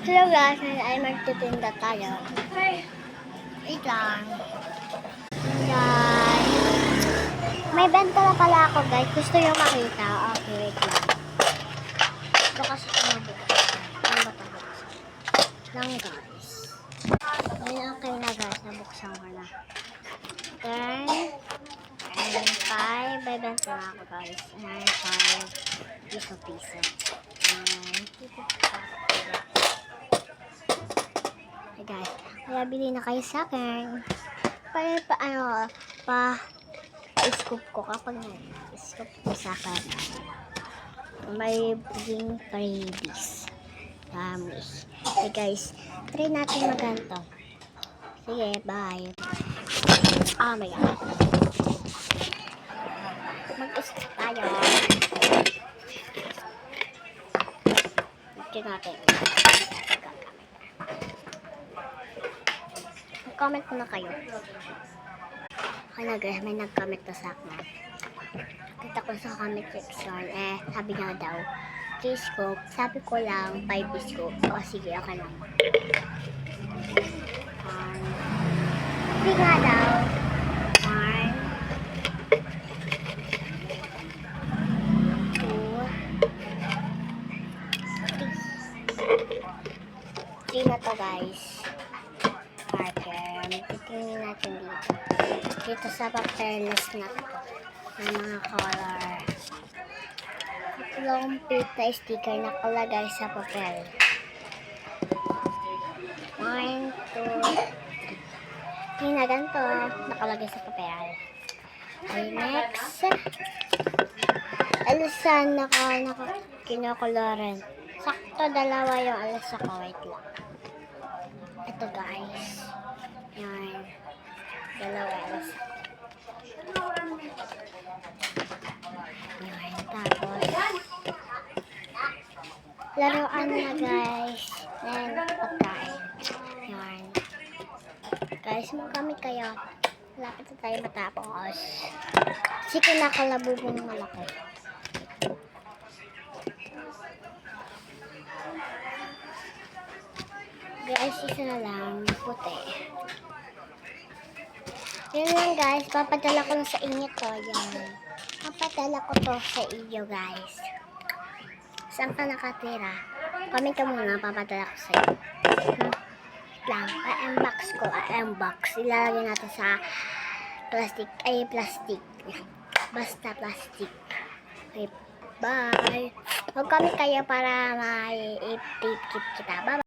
Hello guys, ngayon ay magtitinda tayo. Wait lang. Guys, may benta na pala ako guys. Gusto nyo makita? Okay, wait lang. Ito kasi tumabuksan. Ano ba tabuksan? Lang guys. Ngayon okay na guys, nabuksan ko na. Then, and 5. May benta na ako guys. And 5. Piso. Hey guys, kaya bili na kayo sa akin. Pa-scoop ko kapag na-scoop ko sa akin. May bling freebies. Dami. Hey guys, try natin maganto. Sige, bye. Oh my god. Mag-scoop tayo. Ito natin. Comment ko na kayo. Kaya guys, may nag-comment na sa akin. Kita ko sa comment section, sabi niya daw, 3 scoop. Sabi ko lang, 5 scoop. O sige, okay lang. Sabi nga daw, 1, 2, 3 na to guys. Titingnan natin dito. Dito sa papeles na to. May mga color. Tatlong pita sticker nakalagay sa papel. 1, 2, 3. Na ganito. Nakalagay sa papel. Okay, next. Alisan kinokoloran. Sakto dalawa yung alas ako. Wait lang. Ito guys. Yan. Dalawa alas. Yan. Tapos laruan na guys. And pagkain. Yan. Guys, magamit kayo. Lapit na tayo matapos. Kasi kinakalabubong malaki. Guys, isa na lang. Puti. Yun lang guys. Papadala ko na sa inyo to. Yan. Papadala ko to sa iyo guys. Saan ka nakatira? Comment ka muna. Papadala ko sa iyo. Lang. I-unbox ko. I-unbox. Ilalagay natin sa plastic. Plastic. Basta plastic. Okay. Bye. Mag-comment kayo para ma-i-keep kita. Bye.